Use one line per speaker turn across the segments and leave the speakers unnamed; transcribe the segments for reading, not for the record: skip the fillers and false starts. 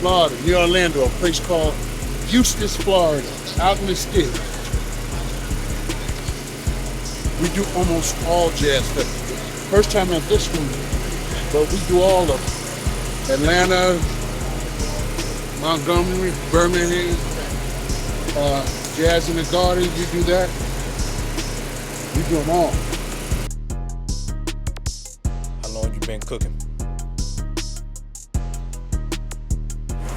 Florida, near Orlando, a place called Eustis, Florida, out in the sticks. We do almost all jazz festivals. First time at this one, but we do all of them. Atlanta, Montgomery, Birmingham, Jazz in the Garden, you do that. We do them all.
How long you been cooking?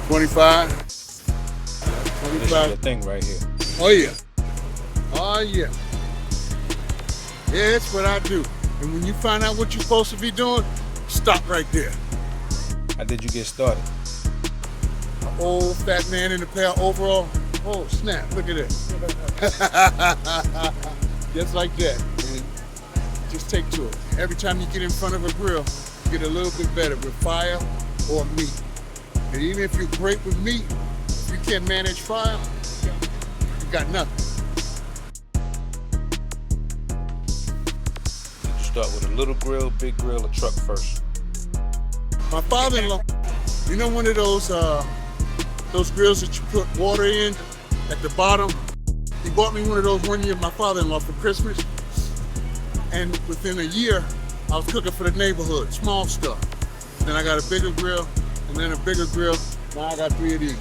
25.
This is your thing right here.
Oh yeah. Oh yeah. Yeah, that's what I do. And when you find out what you're supposed to be doing, stop right there.
How did you get started?
An old fat man in a pair of overalls. Oh snap, look at this. Just like that. And just take to it. Every time you get in front of a grill, you get a little bit better with fire or meat. And even if you're great with meat, if you can't manage fire, you got nothing.
Did you start with a little grill, big grill, or truck first?
My father-in-law, you know one of those grills that you put water in at the bottom? He bought me one of those one year, my father-in-law, for Christmas. And within a year, I was cooking for the neighborhood, small stuff. Then I got a bigger grill, and then a bigger grill. Now I got 3 of these.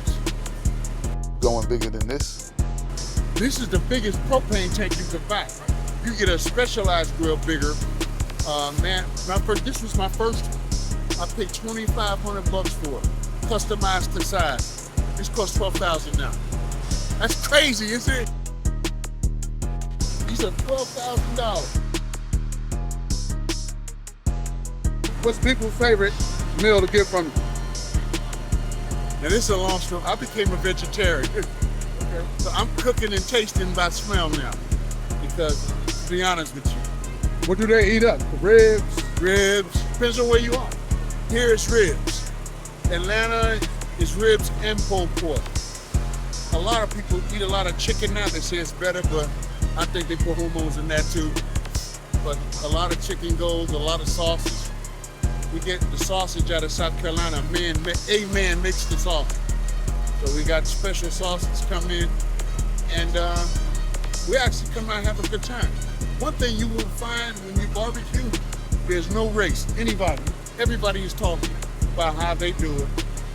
Going bigger than this?
This is the biggest propane tank you can buy. You get a specialized grill bigger. Man, this was my first. I paid $2,500 for it, customized to size. This costs $12,000 now. That's crazy, isn't it? These are $12,000. What's people's favorite meal to get from you? Now this is a long story. I became a vegetarian. Okay. So I'm cooking and tasting by smell now. Because, to be honest with you, what do they eat up? Ribs? Ribs. Depends on where you are. Here it's ribs. Atlanta is ribs and pulled pork. A lot of people eat a lot of chicken now. They say it's better, but I think they put hormones in that too. But a lot of chicken goes, a lot of sausage. We get the sausage out of South Carolina. A man makes the sausage. So we got special sausage come in, and we actually come out and have a good time. One thing you will find when you barbecue, there's no race. Everybody is talking about how they do it.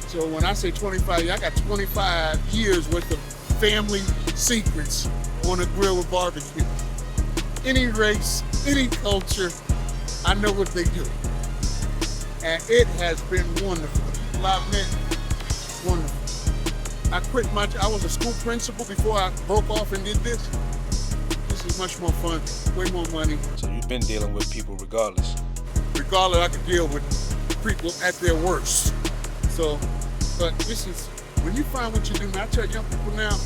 So when I say 25, I got 25 years worth of family secrets on a grill with barbecue. Any race, any culture, I know what they do. And it has been wonderful. Wonderful. I was a school principal before I broke off and did this. This is much more fun, way more money.
So you've been dealing with people regardless?
Regardless, I can deal with people at their worst. So, but this is, when you find what you do, I tell young people now,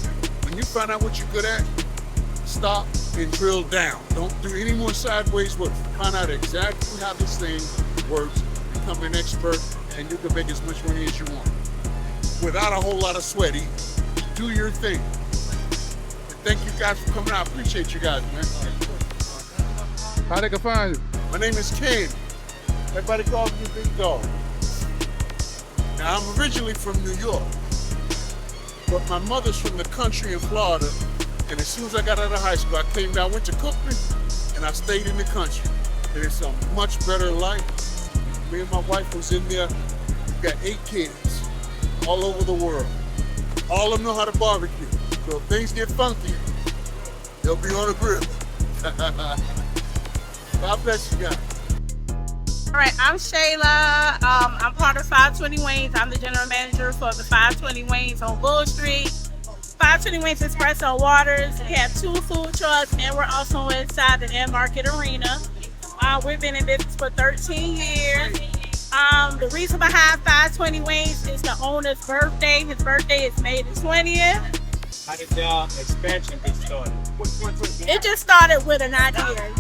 when you find out what you're good at, stop and drill down. Don't do any more sideways work. Find out exactly how this thing works, become an expert, and you can make as much money as you want. Without a whole lot of sweat. Do your thing. And thank you guys for coming out. I appreciate you guys, man. How they can find you? My name is Ken. Everybody calls me Big Dog. Now, I'm originally from New York, but my mother's from the country in Florida, and as soon as I got out of high school, I came down, went to Cookman, and I stayed in the country. And it's a much better life. Me and my wife was in there. We got 8 kids all over the world. All of them know how to barbecue. So if things get funky, they'll be on a grill. God bless you guys.
All right, I'm Shayla. I'm part of 520 Wings. I'm the general manager for the 520 Wings on Bull Street. 520 Wings Espresso Waters. We have 2 food trucks, and we're also inside the End Market Arena. We've been in business for 13 years. The reason behind 520 Wings is the owner's birthday. His birthday is May the 20th.
How did the expansion get started?
It just started with an idea.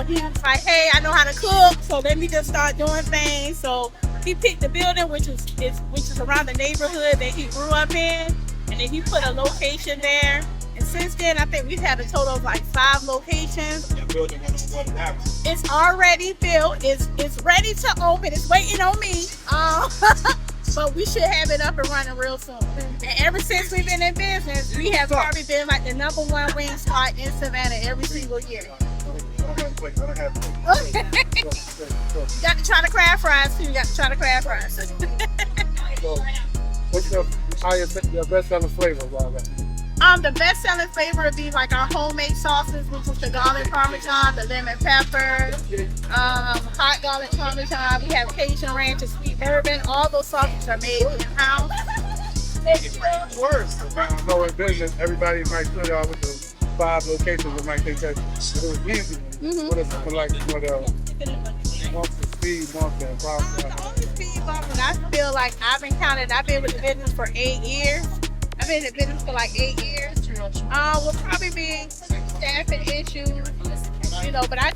He was like, hey, I know how to cook, so let me just start doing things. So he picked the building, which is around the neighborhood that he grew up in, and then he put a location there. And since then, I think we've had a total of like 5 locations.
That building what happened?
It's already built. It's ready to open. It's waiting on me. but we should have it up and running real soon. And ever since we've been in business, we have probably been like the #1 wing spot in Savannah every single year. You got to try the crab fries too. You got to try the crab fries.
So, what's your best selling flavor?
The best selling flavor would be like our homemade sauces, which is the garlic parmesan, the lemon pepper, hot garlic parmesan. We have Cajun ranch and sweet bourbon. All those sauces are made in house.
I know in business, everybody might start out with the 5 locations and might think that it was easy. What is something like monster speed, monster and problem?
I feel like I've been with the business for 8 years. I've been in business for like 8 years. Will probably be staffing issues, you know, but I'm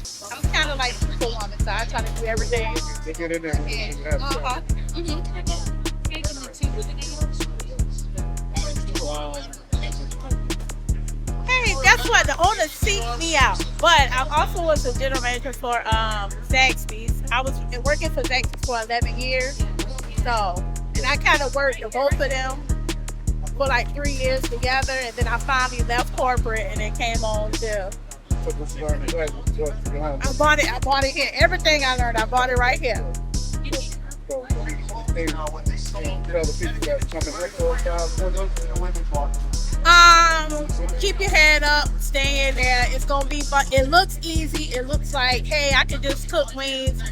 kind of like superwoman, so I try to do everything.
To get in there.
Yeah. Hey, guess what? The owner seeked me out, but I also was a general manager for Zaxby's. I was working for Zaxby's for 11 years, so, and I kind of worked the both of them for like 3 years together, and then I finally left corporate and then came on to. I bought it here. Everything I learned, I bought it right here. Keep your head up, stay in there. It's gonna be fun. It looks easy. It looks like, hey, I can just cook wings.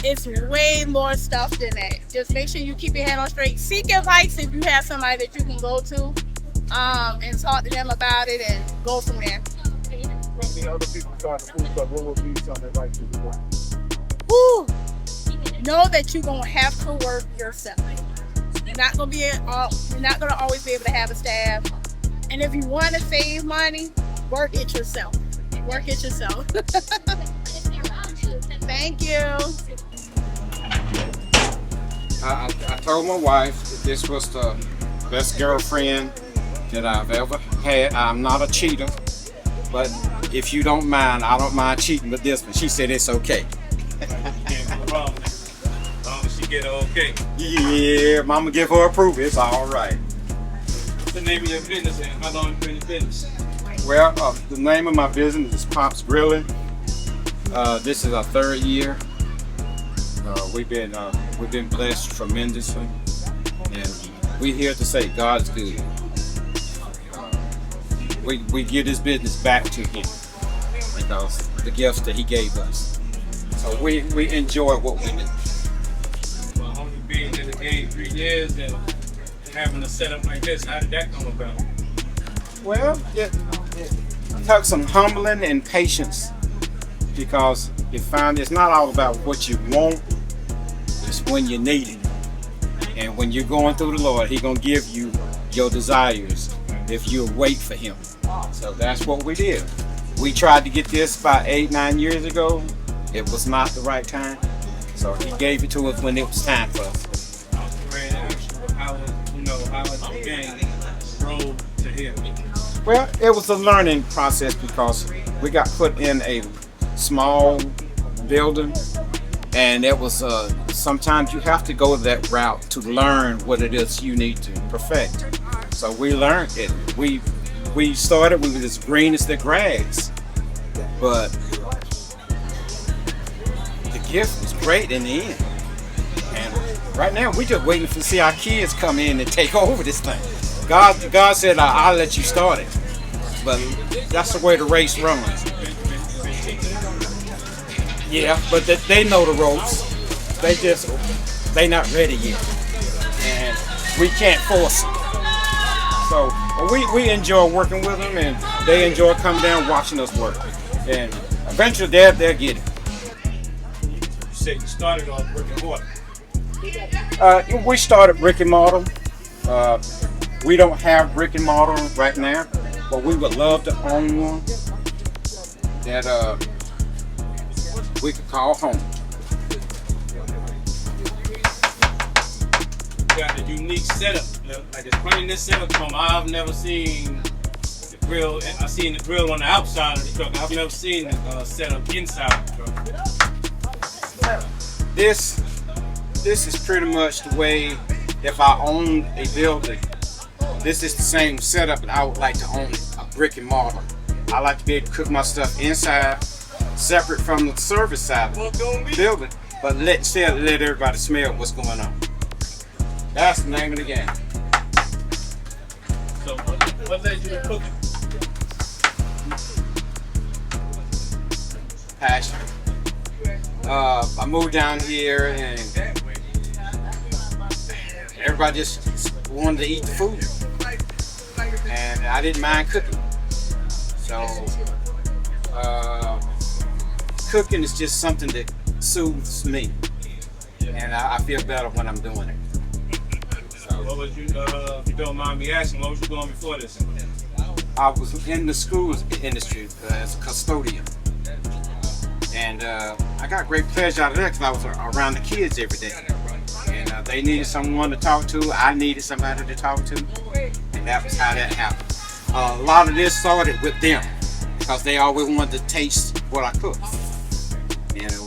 It's way more stuff than that. Just make sure you keep your head on straight. Seek advice if you have somebody that you can go to, and talk to them about it and go from there.
When other people start the food truck, what would be some advice you would give?
Woo! Know that you're gonna have to work yourself. You're not gonna always be able to have a staff. And if you want to save money, work it yourself. Work it yourself. Thank you.
I told my wife that this was the best girlfriend that I've ever had. I'm not a cheater, but if you don't mind, I don't mind cheating with this one. She said it's okay.
Can't go wrong. As long as she get okay.
Yeah, mama give her approval, it's all right.
What's the name of your business and how long you been in business?
Well, the name of my business is Pop's Grilling. This is our 3rd year. We've been blessed tremendously, and we're here to say God's good. We give this business back to Him because the gifts that He gave us. So we enjoy what we do.
Well, only being in the game 3 years and having a setup like this, how did that come about?
Well, it took some humbling and patience, because you find it's not all about what you want, it's when you need it. And when you're going through the Lord, He's going to give you your desires if you wait for Him. So that's what we did. We tried to get this about 8-9 years ago. It was not the right time. So He gave it to us when it was time for us.
I was ready to ask you, how was the game road to here?
Well, it was a learning process because we got put in a small building, and it was sometimes you have to go that route to learn what it is you need to perfect. So we learned it. We started, we were as green as the grass, but the gift was great in the end. And right now we're just waiting to see our kids come in and take over this thing. God said, I'll let you start it, but that's the way the race runs. Yeah, but they know the ropes. They not ready yet, and we can't force them. So we enjoy working with them, and they enjoy coming down watching us work. And eventually they'll get it.
You said you started off brick and mortar.
We started brick and mortar. We don't have brick and mortar right now, but we would love to own one that we could call home.
You got a unique setup. Like it's funny, this setup from I've never seen the grill. I've seen the grill on the outside of the truck. I've never seen the setup inside the truck.
This is pretty much the way if I owned a building, this is the same setup that I would like to own a brick and mortar. I like to be able to cook my stuff inside, separate from the service side of the building, but still let everybody smell what's going on. That's the name of the game.
So what led you to cooking?
Passion. I moved down here and everybody just wanted to eat the food. And I didn't mind cooking. So cooking is just something that soothes me. And I feel better when I'm doing it.
So what was you, if you don't mind me asking, what was you doing before this?
I was in the schools industry as a custodian. And I got great pleasure out of that because I was around the kids every day. And they needed someone to talk to. I needed somebody to talk to. And that was how that happened. A lot of this started with them because they always wanted to taste what I cooked. You know,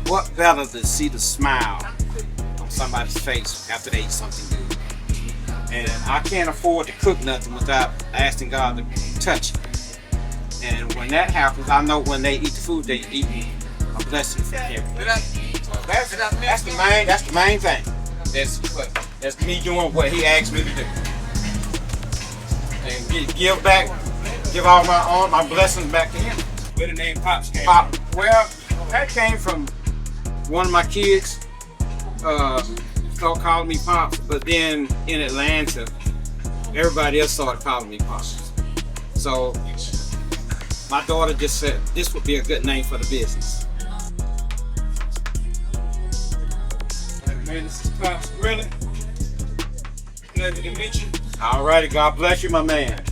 what better to see the smile on somebody's face after they eat something good. And I can't afford to cook nothing without asking God to touch it. And when that happens, I know when they eat the food, they eat a blessing from Him. So that's the main thing. That's me doing what He asked me to do. And give all my blessings back to Him.
Where the name Pops came
Pop, well, that came from one of my kids. Started calling me Pops, but then in Atlanta, everybody else started calling me Pops. So my daughter just said this would be a good name for the business.
Man, this is Pops Grilling. Pleasure to meet you.
All righty, God bless you, my man.